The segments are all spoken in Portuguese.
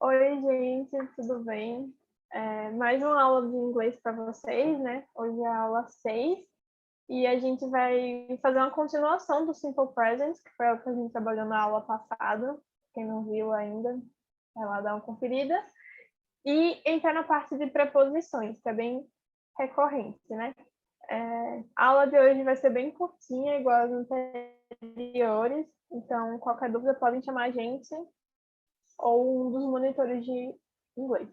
Oi, gente, tudo bem? Mais uma aula de inglês para vocês, né? Hoje é a aula 6 e a gente vai fazer uma continuação do Simple Present, que foi o que a gente trabalhou na aula passada. Quem não viu ainda, vai lá dar uma conferida. E entrar na parte de preposições, que é bem recorrente, né? A aula de hoje vai ser bem curtinha, igual as anteriores, então qualquer dúvida podem chamar a gente ou um dos monitores de inglês.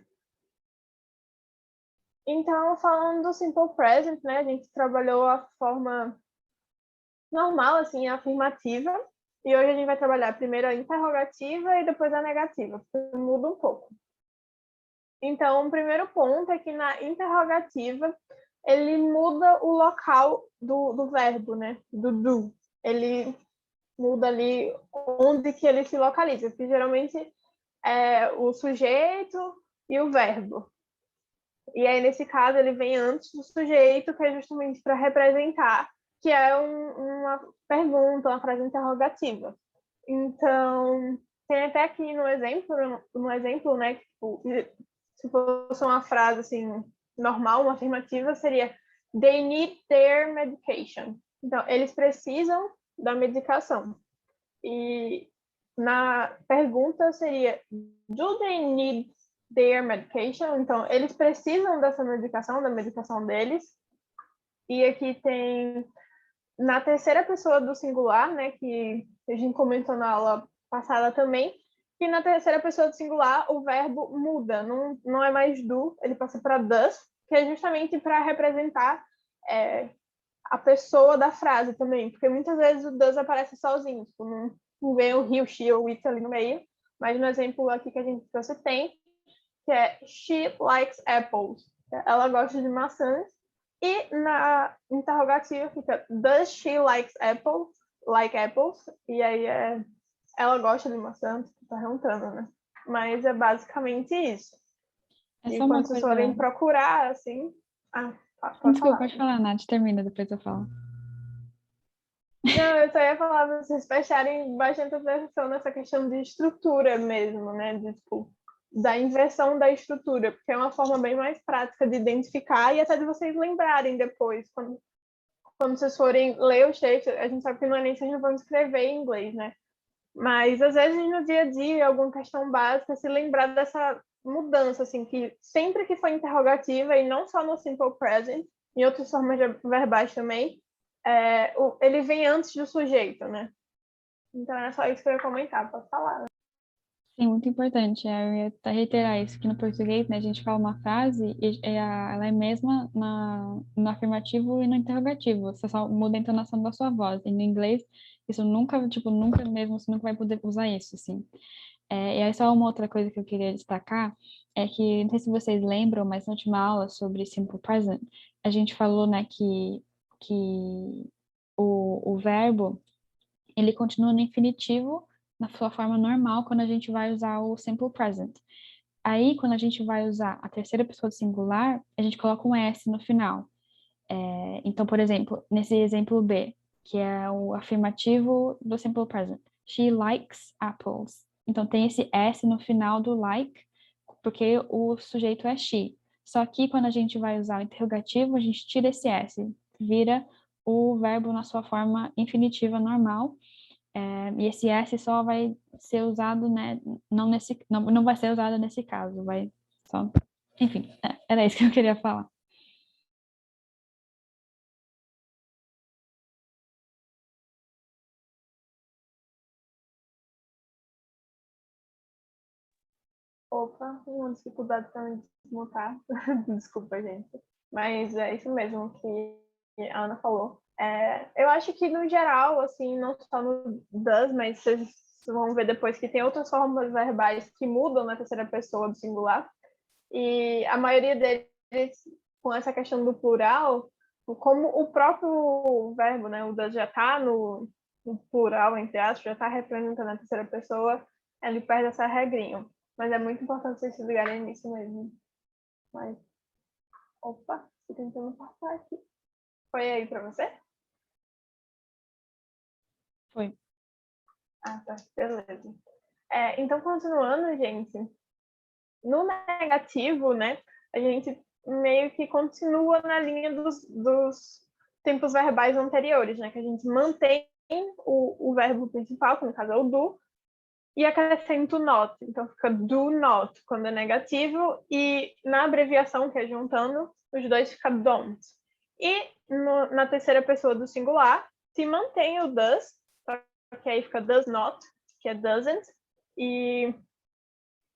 Então, falando do Simple Present, né, a gente trabalhou a forma normal, assim, a afirmativa, e hoje a gente vai trabalhar primeiro a interrogativa e depois a negativa, porque muda um pouco. Então, o primeiro ponto é que na interrogativa, ele muda o local do verbo, né, do do. Ele muda ali onde que ele se localiza, porque geralmente é o sujeito e o verbo. E aí, nesse caso, ele vem antes do sujeito, que é justamente para representar, que é uma pergunta, uma frase interrogativa. Então, tem até aqui no exemplo, né, que, tipo, se fosse uma frase assim normal, uma afirmativa, seria They need their medication. Então, eles precisam da medicação. E na pergunta seria Do they need their medication? Então, eles precisam dessa medicação, da medicação deles. E aqui tem na terceira pessoa do singular, né, que a gente comentou na aula passada também, que na terceira pessoa do singular o verbo muda, não é mais do, ele passa para does, que é justamente para representar a pessoa da frase também, porque muitas vezes o does aparece sozinho, tipo, não vem o he, o she ou o it ali no meio, mas no exemplo aqui que a gente trouxe tem, que é she likes apples, ela gosta de maçãs, e na interrogativa fica does she like apples? E aí ela gosta de maçãs, tá perguntando, né? Mas é basicamente isso. É E só uma quando vocês coisa. forem procurar, assim... pode Desculpa, falar. pode falar, Nath, termina, depois eu falo. Não, eu só ia falar para vocês prestarem bastante atenção nessa questão de estrutura mesmo, né? De, tipo, da inversão da estrutura, porque é uma forma bem mais prática de identificar e até de vocês lembrarem depois, quando vocês forem ler os textos, a gente sabe que no Enem vocês não vão escrever em inglês, né? Mas às vezes no dia a dia, alguma questão básica, se lembrar dessa mudança, assim, que sempre que foi interrogativa, e não só no Simple Present, em outras formas verbais também, ele vem antes do sujeito, né? Então é só isso que eu ia comentar, pode falar. Sim, muito importante. Eu ia reiterar isso, que no português, né, a gente fala uma frase e ela é mesma no afirmativo e no interrogativo. Você só muda a entonação da sua voz. E no inglês, isso nunca, tipo, nunca mesmo, você nunca vai poder usar isso, assim. E aí só uma outra coisa que eu queria destacar é que, não sei se vocês lembram, mas na última aula sobre Simple Present, a gente falou, né, que o verbo ele continua no infinitivo na sua forma normal quando a gente vai usar o simple present. Aí, quando a gente vai usar a terceira pessoa do singular, a gente coloca um S no final. Então, por exemplo, nesse exemplo B, que é o afirmativo do simple present, she likes apples. Então, tem esse S no final do like, porque o sujeito é she. Só que quando a gente vai usar o interrogativo, a gente tira esse S, vira o verbo na sua forma infinitiva normal, e esse S só vai ser usado, né? Não vai ser usado nesse caso, vai só. Enfim, era isso que eu queria falar. Opa, uma dificuldade também de desmutar. Desculpa, gente. Mas é isso mesmo que a Ana falou. Eu acho que, no geral, assim, não só no does, mas vocês vão ver depois que tem outras formas verbais que mudam na terceira pessoa do singular. E a maioria deles, com essa questão do plural, como o próprio verbo, né, o does já está no plural, entre aspas, já está representando a terceira pessoa, ele perde essa regrinha. Mas é muito importante vocês se ligarem nisso mesmo. Mas, opa, tô tentando passar aqui. Foi aí para você? Foi. Ah, tá, beleza. Então, continuando, gente, no negativo, né, a gente meio que continua na linha dos tempos verbais anteriores, né, que a gente mantém o verbo principal, que no caso é o do, e acrescenta o not. Então fica do not quando é negativo, e na abreviação, que é juntando, os dois fica don't. E na terceira pessoa do singular, se mantém o does, que aí fica does not, que é doesn't, e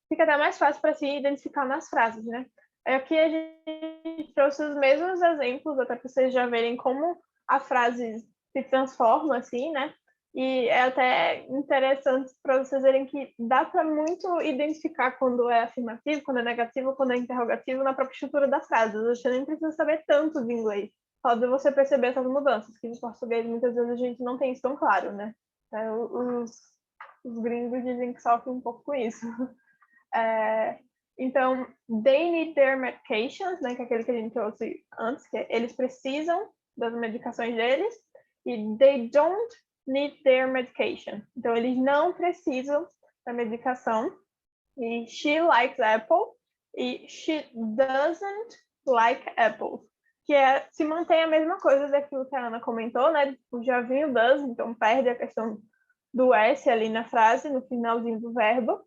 fica até mais fácil para se identificar nas frases, né? Aqui a gente trouxe os mesmos exemplos, até para vocês já verem como a frase se transforma, assim, né? E é até interessante para vocês verem que dá para muito identificar quando é afirmativo, quando é negativo, quando é interrogativo na própria estrutura da frase. Você nem precisa saber tanto de inglês, só de você perceber essas mudanças, que em português muitas vezes a gente não tem isso tão claro, né? Os gringos dizem que sofrem um pouco com isso. Então, they need their medications, né, que é aquele que a gente trouxe antes, que eles precisam das medicações deles, e they don't need their medication. Então, eles não precisam da medicação. E she likes apple, e she doesn't like apples. Que se mantém a mesma coisa daquilo que a Ana comentou, né? Já vinha o does, então perde a questão do S ali na frase, no finalzinho do verbo.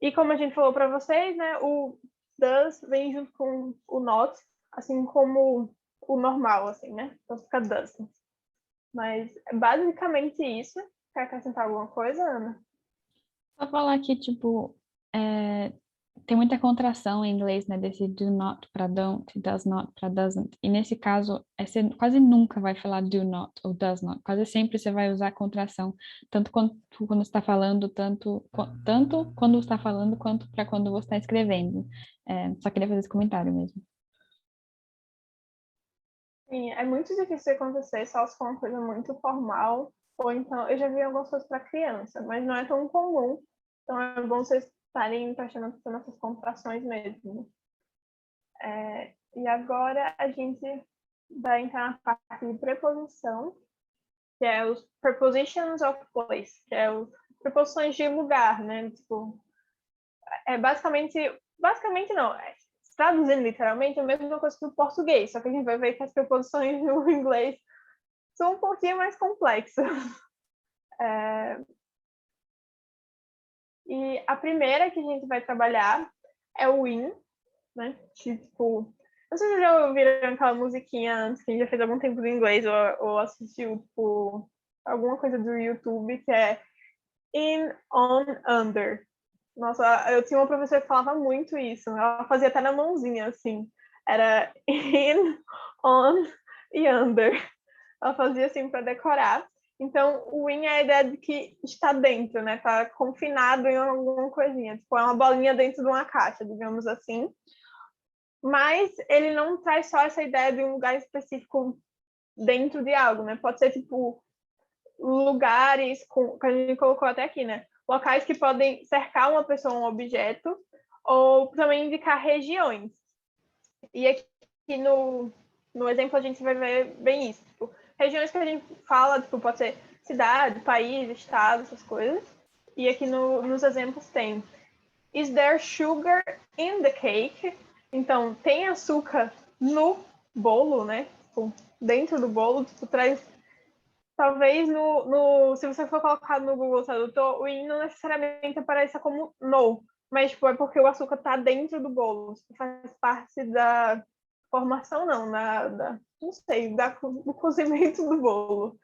E como a gente falou para vocês, né, o does vem junto com o not, assim como o normal, assim, né? Então fica doesn't. Mas é basicamente isso. Quer acrescentar alguma coisa, Ana? Só falar que, tipo, tem muita contração em inglês, né? Desse do not para don't, does not para doesn't. E nesse caso, você quase nunca vai falar do not ou does not. Quase sempre você vai usar contração, tanto quando está falando, tanto quando você está falando, quanto para quando você está escrevendo. Só queria fazer esse comentário mesmo. Sim, é muito difícil acontecer só se for uma coisa muito formal, ou então, eu já vi algumas coisas para criança, mas não é tão comum, então é bom vocês estarem prestando atenção nessas contrações mesmo. E agora a gente vai entrar na parte de preposição, que é os prepositions of place, que é os preposições de lugar, né? Tipo, basicamente não, traduzindo literalmente, é a mesma coisa que o português, só que a gente vai ver que as preposições no inglês são um pouquinho mais complexas. E a primeira que a gente vai trabalhar é o in, né? Que, tipo, não sei se vocês já ouviram aquela musiquinha antes, que a gente já fez algum tempo do inglês, ou assistiu, tipo, alguma coisa do YouTube, que é in, on, under. Nossa, eu tinha uma professora que falava muito isso. Ela fazia até na mãozinha, assim. Era in, on e under. Ela fazia assim para decorar. Então, o in é a ideia de que está dentro, né? Está confinado em alguma coisinha. Tipo, é uma bolinha dentro de uma caixa, digamos assim. Mas ele não traz só essa ideia de um lugar específico dentro de algo, né? Pode ser, tipo, lugares, que a gente colocou até aqui, né? Locais que podem cercar uma pessoa ou um objeto, ou também indicar regiões. E aqui no exemplo a gente vai ver bem isso. Tipo, regiões que a gente fala, tipo, pode ser cidade, país, estado, essas coisas. E aqui nos exemplos tem Is there sugar in the cake? Então, tem açúcar no bolo, né? Tipo, dentro do bolo, tipo, traz. Talvez se você for colocar no Google Tradutor, o in não necessariamente apareça como no, mas tipo, é porque o açúcar está dentro do bolo, faz parte da formação, não sei, do cozimento do bolo.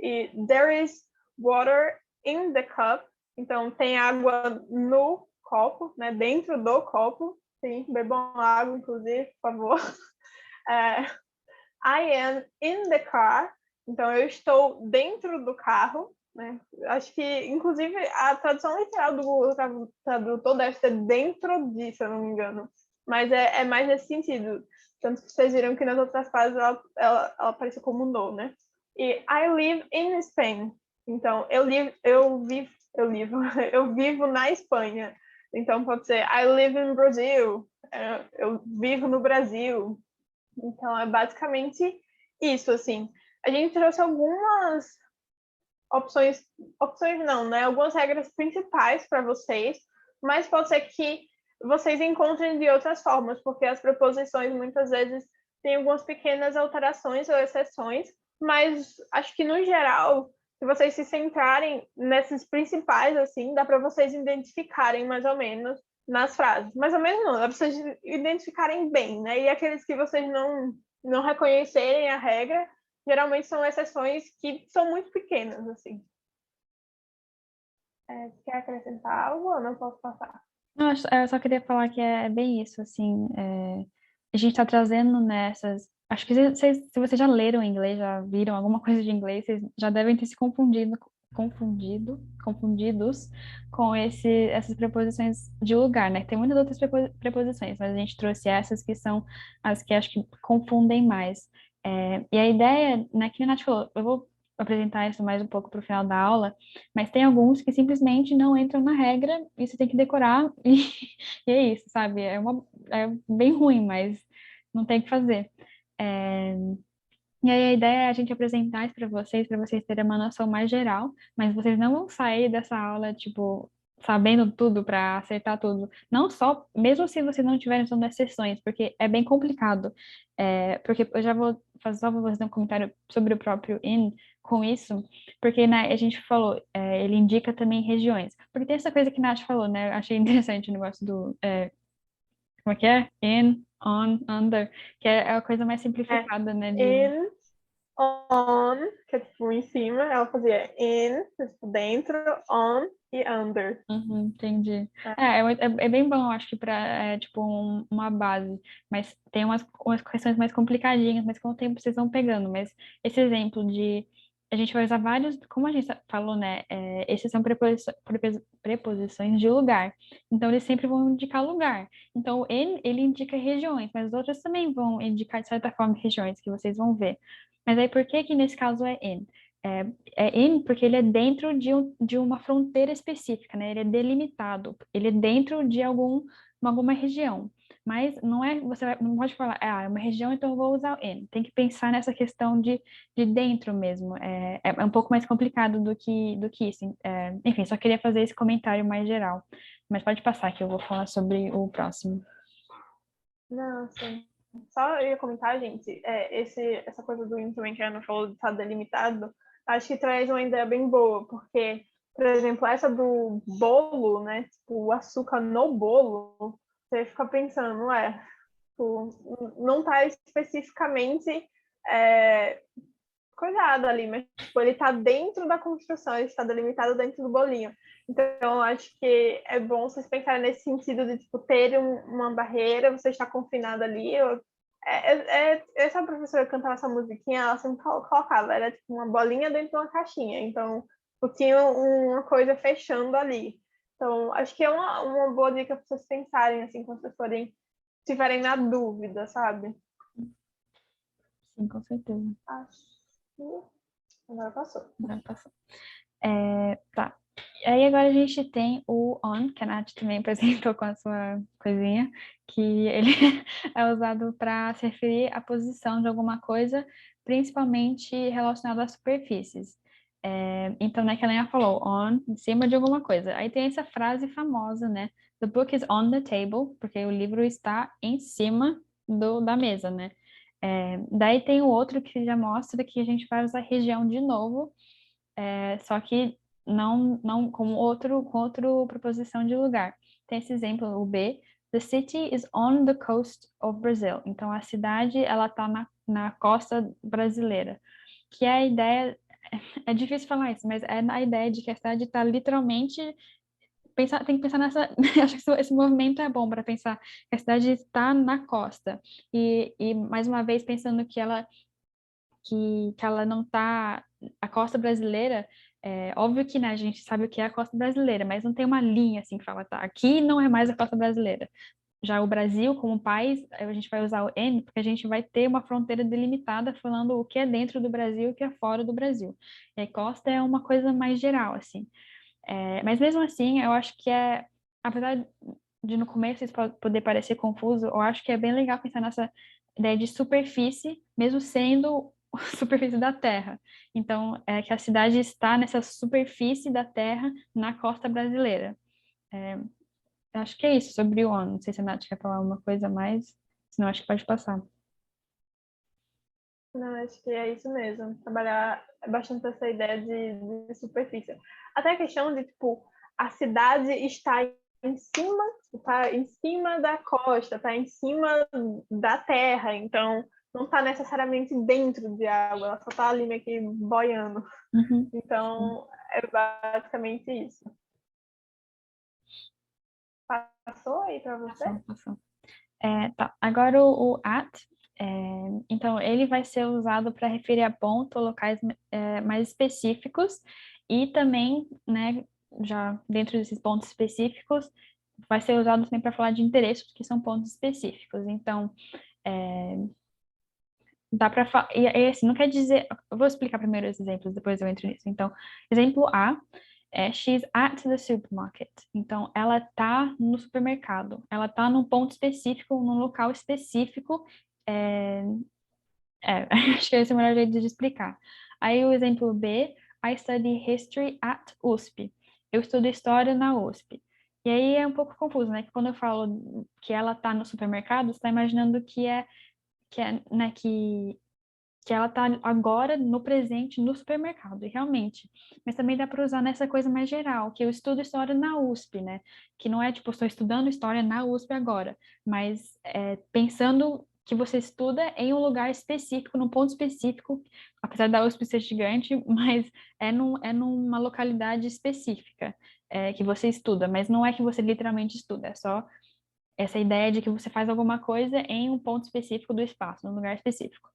E there is water in the cup, então tem água no copo, né, dentro do copo. Sim, bebam água, inclusive, por favor. I am in the car, então eu estou dentro do carro, né? Acho que, inclusive, a tradução literal do Google Tradutor deve ser dentro de, se eu não me engano. Mas é mais nesse sentido. Tanto que vocês viram que nas outras frases ela apareceu como no, né? E I live in Spain. Então, eu vivo na Espanha. Então, pode ser I live in Brazil. Eu vivo no Brasil. Então, é basicamente isso, assim. A gente trouxe algumas opções não, né? Algumas regras principais para vocês, mas pode ser que vocês encontrem de outras formas, porque as preposições muitas vezes têm algumas pequenas alterações ou exceções, mas acho que no geral, se vocês se centrarem nesses principais, assim, dá para vocês identificarem mais ou menos nas frases. Mais ou menos não, dá para vocês identificarem bem, né? E aqueles que vocês não reconhecerem a regra, geralmente são exceções que são muito pequenas, assim. Quer acrescentar algo ou não posso passar? Não, eu só queria falar que é bem isso, assim, a gente está trazendo nessas, acho que se vocês já leram inglês, já viram alguma coisa de inglês, vocês já devem ter se confundidos com essas preposições de lugar, né? Tem muitas outras preposições, mas a gente trouxe essas que são as que acho que confundem mais. E a ideia, né, que a Nath falou, eu vou apresentar isso mais um pouco para o final da aula, mas tem alguns que simplesmente não entram na regra e você tem que decorar e é isso, sabe? É bem ruim, mas não tem o que fazer. É, e aí a ideia é a gente apresentar isso para vocês terem uma noção mais geral, mas vocês não vão sair dessa aula, tipo, sabendo tudo para acertar tudo. Não só, mesmo se vocês não tiverem usando as sessões, porque é bem complicado. Porque eu já só vou fazer um comentário sobre o próprio IN com isso, porque né, a gente falou, ele indica também regiões. Porque tem essa coisa que a Nath falou, né? Eu achei interessante o negócio do como é que é? In, on, under, que é a coisa mais simplificada, né? In, on, que é tipo em cima, ela fazia in, tipo dentro, on e under. Uhum, entendi. É bem bom, acho que para tipo uma base, mas tem umas questões mais complicadinhas, mas com o tempo vocês vão pegando. Mas esse exemplo de a gente vai usar vários, como a gente falou, né? Esses são preposições de lugar, então eles sempre vão indicar lugar. Então ele indica regiões, mas os outros também vão indicar de certa forma regiões que vocês vão ver. Mas aí por que que nesse caso é in? É, é in porque ele é dentro de uma fronteira específica, né? Ele é delimitado, ele é dentro de alguma região. Mas não é, não pode falar, é uma região, então eu vou usar o in. Tem que pensar nessa questão de dentro mesmo. É um pouco mais complicado do que isso. Enfim, só queria fazer esse comentário mais geral. Mas pode passar que eu vou falar sobre o próximo. Não, sim. Só eu ia comentar, gente, essa coisa do in também que a Ana falou de estar delimitado, acho que traz uma ideia bem boa, porque, por exemplo, essa do bolo, né, tipo, o açúcar no bolo, você fica pensando, tipo, não tá especificamente coisado ali, mas tipo, ele está dentro da construção, ele está delimitado dentro do bolinho. Então, eu acho que é bom vocês pensarem nesse sentido de tipo, ter uma barreira, você está confinado ali. Essa professora que cantava essa musiquinha, ela sempre colocava, era tipo uma bolinha dentro de uma caixinha. Então, tinha uma coisa fechando ali. Então, acho que é uma boa dica para vocês pensarem, assim, quando vocês forem, estiverem na dúvida, sabe? Sim, com certeza. Acho que agora passou. Já passou. Tá. Aí agora a gente tem o on, que a Nath também apresentou com a sua coisinha, que ele é usado para se referir à posição de alguma coisa, principalmente relacionada às superfícies. Então, né, que a Leia falou, on, em cima de alguma coisa. Aí tem essa frase famosa, né? The book is on the table, porque o livro está em cima da mesa, né? Daí tem o outro que já mostra que a gente vai usar região de novo, só que não com outra proposição de lugar. Tem esse exemplo, o B. The city is on the coast of Brazil. Então, a cidade, ela está na costa brasileira. Que é a ideia... É difícil falar isso, mas é a ideia de que a cidade está literalmente... tem que pensar nessa... Acho que esse movimento é bom para pensar que a cidade está na costa. E mais uma vez, pensando que ela não está... A costa brasileira, óbvio que né, a gente sabe o que é a costa brasileira, mas não tem uma linha assim que fala, tá, aqui não é mais a costa brasileira. Já o Brasil, como país, a gente vai usar o N, porque a gente vai ter uma fronteira delimitada falando o que é dentro do Brasil e o que é fora do Brasil. E a costa é uma coisa mais geral, assim. Mas mesmo assim, eu acho que apesar de no começo isso poder parecer confuso, eu acho que é bem legal pensar nessa ideia de superfície, mesmo sendo superfície da Terra. Então, é que a cidade está nessa superfície da Terra na costa brasileira. acho que é isso sobre o on. Não sei se a Nath quer falar uma coisa a mais, senão acho que pode passar. Não, acho que é isso mesmo. Trabalhar bastante essa ideia de superfície. Até a questão de, tipo, a cidade está em cima da costa, está em cima da terra, então não está necessariamente dentro de água, ela só está ali meio que boiando. Uhum. Então, é basicamente isso. Passou aí para você? Passou. Tá. Agora o at, então ele vai ser usado para referir a pontos ou locais mais específicos e também, né, já dentro desses pontos específicos, vai ser usado também para falar de endereços, que são pontos específicos. Então, dá para falar. E assim, não quer dizer. Eu vou explicar primeiro os exemplos, depois eu entro nisso. Então, exemplo A é she's at the supermarket. Então, ela tá no supermercado. Ela tá num ponto específico, num local específico. É, acho que esse é o melhor jeito de explicar. Aí o exemplo B, I study history at USP. Eu estudo história na USP. E aí é um pouco confuso, né? Que quando eu falo que ela tá no supermercado, você tá imaginando né, que ela está agora no presente no supermercado, e realmente. Mas também dá para usar nessa coisa mais geral, que eu estudo história na USP, né? Que não é tipo, estou estudando história na USP agora, mas pensando que você estuda em um lugar específico, num ponto específico, apesar da USP ser gigante, mas é numa localidade específica que você estuda, mas não é que você literalmente estuda, é só essa ideia de que você faz alguma coisa em um ponto específico do espaço, num lugar específico.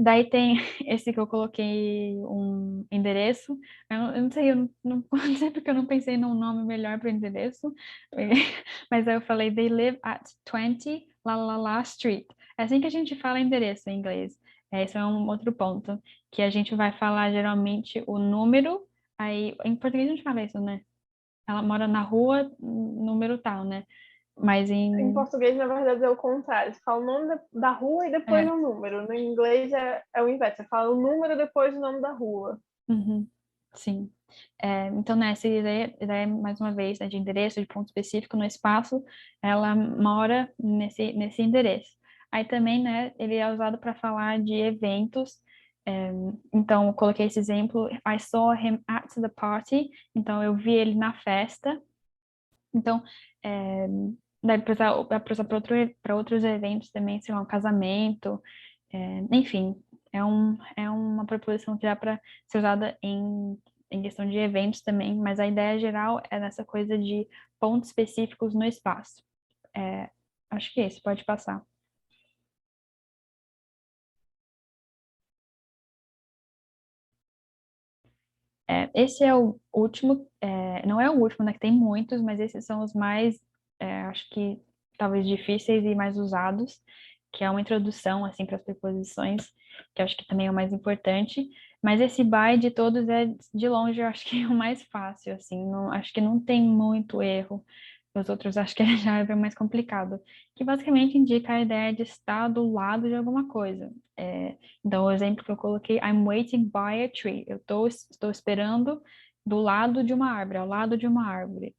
Daí tem esse que eu coloquei um endereço. Eu não sei, não sei porque eu não pensei num nome melhor para o endereço. Mas aí eu falei, they live at 20 la la la street. É assim que a gente fala endereço em inglês. Esse é um outro ponto, que a gente vai falar geralmente o número. Aí, em português a gente fala isso, né? Ela mora na rua, número tal, né? Mas Em em. português, na verdade, é o contrário. Você fala o nome da rua e depois É, o número. No inglês é o inverso. Você fala o número depois o nome da rua. uhum, sim. Então, nessa ideia, mais uma vez, né, de endereço, de ponto específico no espaço, ela mora nesse endereço. Aí também, né, ele é usado para falar de eventos. Então, eu coloquei esse exemplo, I saw him at the party. Então, eu vi ele na festa. Então, é, dá para usar para outros eventos também, sei lá, um casamento, enfim, é uma preposição que dá para ser usada em questão de eventos também, mas a ideia geral é nessa coisa de pontos específicos no espaço. Acho que é isso, pode passar. Esse é o último, não é o último, né, que tem muitos, mas esses são os mais, acho que talvez difíceis e mais usados, que é uma introdução, assim, para as preposições, que eu acho que também é o mais importante, mas esse by de todos é, de longe, eu acho que é o mais fácil, assim, acho que não tem muito erro, os outros acho que já é bem mais complicado, que basicamente indica a ideia de estar do lado de alguma coisa. Então, o exemplo que eu coloquei, I'm waiting by a tree. Estou esperando do lado de uma árvore, ao lado de uma árvore.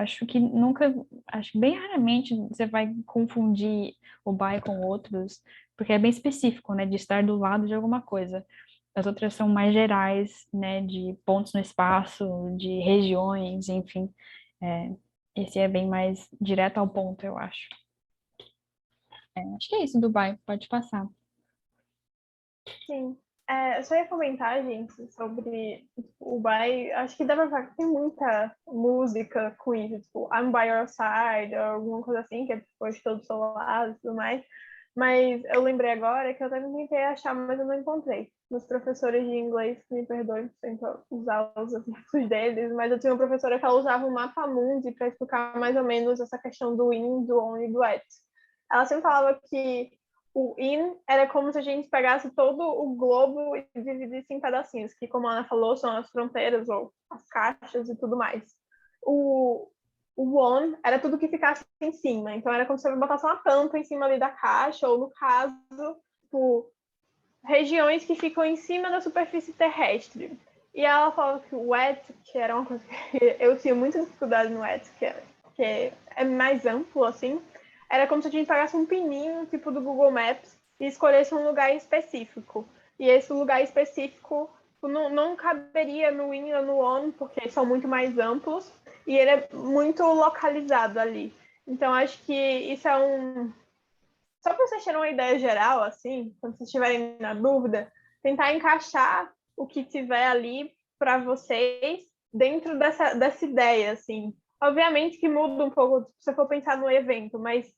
Acho que bem raramente você vai confundir o by com outros, porque é bem específico, né, de estar do lado de alguma coisa. As outras são mais gerais, né, de pontos no espaço, de regiões, enfim. É, esse é bem mais direto ao ponto, eu acho. Acho que é isso, Dubai. Pode passar. Sim. Eu só ia comentar, gente, sobre o by. Acho que dá pra falar que tem muita música com isso, tipo, I'm by your side, ou alguma coisa assim, que é tipo, eu estou do seu lado e tudo mais. Mas eu lembrei agora que eu também tentei achar, mas eu não encontrei. Meus professores de inglês, me perdoem por usar os exemplos deles, mas eu tinha uma professora que ela usava o mapa mundi para explicar mais ou menos essa questão do in, do on e do at. Ela sempre falava que o in era como se a gente pegasse todo o globo e dividisse em pedacinhos, que, como a Ana falou, são as fronteiras ou as caixas e tudo mais. O on era tudo que ficasse em cima, então era como se você botasse uma tampa em cima ali da caixa, ou no caso, tipo, regiões que ficam em cima da superfície terrestre. E ela falou que o wet, que era uma coisa que eu tinha muita dificuldade no wet, que é mais amplo, assim, era como se a gente pegasse um pininho, tipo do Google Maps, e escolhesse um lugar específico. E esse lugar específico não caberia no in ou no on, porque são muito mais amplos, e ele é muito localizado ali. Então, acho que isso é só para vocês terem uma ideia geral, assim, quando vocês estiverem na dúvida, tentar encaixar o que tiver ali para vocês dentro dessa ideia, assim. Obviamente que muda um pouco se você for pensar no evento, mas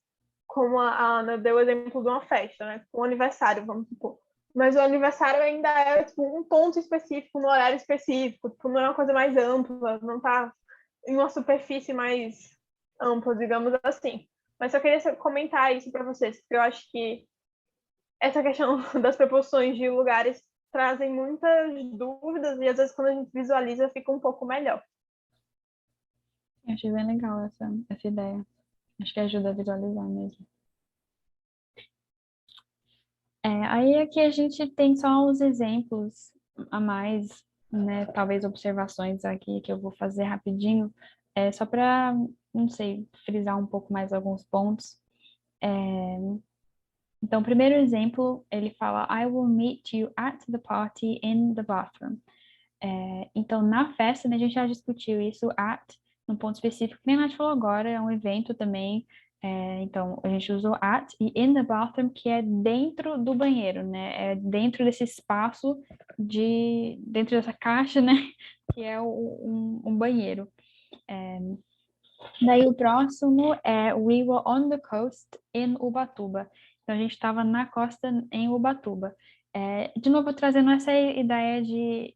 como a Ana deu o exemplo de uma festa, né? Um aniversário, vamos supor. Mas o aniversário ainda é tipo, um ponto específico, no horário específico, tipo, não é uma coisa mais ampla, não está em uma superfície mais ampla, digamos assim. Mas só queria comentar isso para vocês, porque eu acho que essa questão das proporções de lugares trazem muitas dúvidas e às vezes quando a gente visualiza fica um pouco melhor. Eu achei bem legal essa ideia. Acho que ajuda a visualizar mesmo. Aí aqui a gente tem só uns exemplos a mais, né? Talvez observações aqui que eu vou fazer rapidinho, só para, não sei, frisar um pouco mais alguns pontos. Então, o primeiro exemplo, ele fala, I will meet you at the party in the bathroom. Então, na festa, né, a gente já discutiu isso, at, num ponto específico, que nem a Nath falou agora, é um evento também. Então, a gente usou at e in the bathroom, que é dentro do banheiro, né? É dentro desse espaço dentro dessa caixa, né? Que é um banheiro. Daí o próximo é We were on the coast in Ubatuba. Então a gente estava na costa em Ubatuba. De novo, trazendo essa ideia de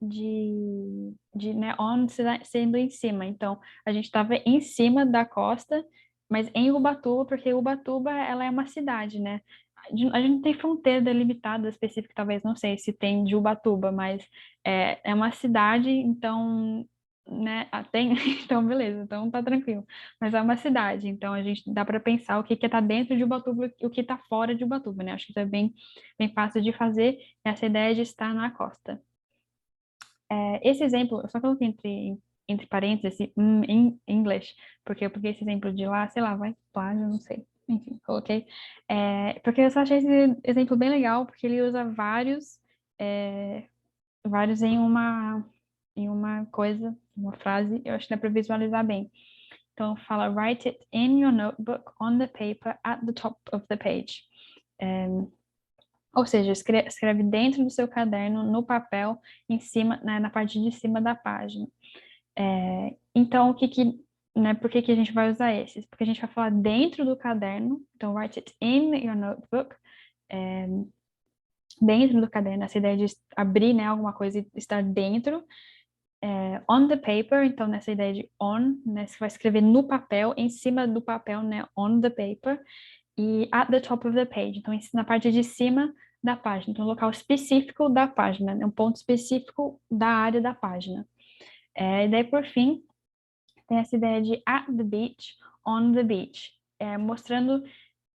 né, on sendo em cima. Então, a gente estava em cima da costa, mas em Ubatuba, porque Ubatuba, ela é uma cidade, né? A gente não tem fronteira delimitada específica, talvez, não sei se tem de Ubatuba, mas é uma cidade, então, né? Tem, então, beleza, então tá tranquilo. Mas é uma cidade, então a gente dá para pensar o que está dentro de Ubatuba e o que está fora de Ubatuba, né? Acho que isso é bem fácil de fazer, essa ideia de estar na costa. Esse exemplo, eu só coloquei entre parênteses, em inglês, porque eu peguei esse exemplo de lá, sei lá, vai, plágio, não sei. Enfim, coloquei. Porque eu só achei esse exemplo bem legal, porque ele usa vários em uma coisa, uma frase, eu acho que dá para visualizar bem. Então, fala, write it in your notebook on the paper at the top of the page. Ou seja, escreve dentro do seu caderno, no papel, em cima, né, na parte de cima da página. Então, por que a gente vai usar esses? Porque a gente vai falar dentro do caderno, então, write it in your notebook, dentro do caderno, essa ideia de abrir, né, alguma coisa e estar dentro. On the paper, então nessa ideia de on, né, você vai escrever no papel, em cima do papel, né, on the paper, e at the top of the page, então na parte de cima da página, então local específico da página, né, um ponto específico da área da página. E daí, por fim, tem essa ideia de at the beach, on the beach, mostrando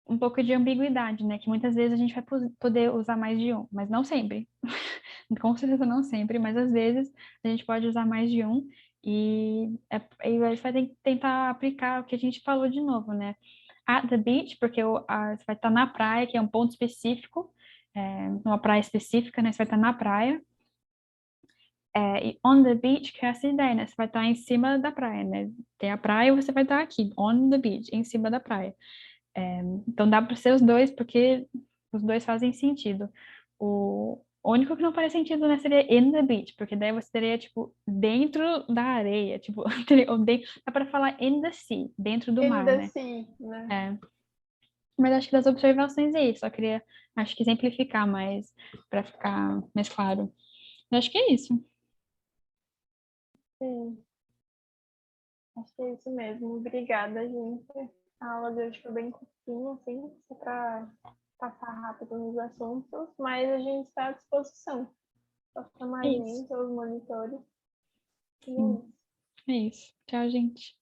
um pouco de ambiguidade, né, que muitas vezes a gente vai poder usar mais de um, mas não sempre. Com certeza não sempre, mas às vezes a gente pode usar mais de um e aí a gente vai tentar aplicar o que a gente falou de novo, né? At the beach, porque você vai estar na praia, que é um ponto específico, numa praia específica, né? Você vai estar na praia. E on the beach, que é essa ideia, né? Você vai estar em cima da praia, né? Tem a praia e você vai estar aqui, on the beach, em cima da praia. Então dá para ser os dois, porque os dois fazem sentido. O único que não faz sentido, né, seria in the beach, porque daí você teria, tipo, dentro da areia, tipo, dá para falar in the sea, dentro do mar, Ainda né? assim, né? Mas acho que das observações é isso, só queria, acho que exemplificar mais, para ficar mais claro. Eu acho que é isso. Sim, acho que é isso mesmo. Obrigada, gente. A aula de hoje foi bem curtinha, assim, só para passar rápido nos assuntos, mas a gente está à disposição. Só chamar É a isso. gente, os monitores. E é Sim, isso. é isso. Tchau, gente.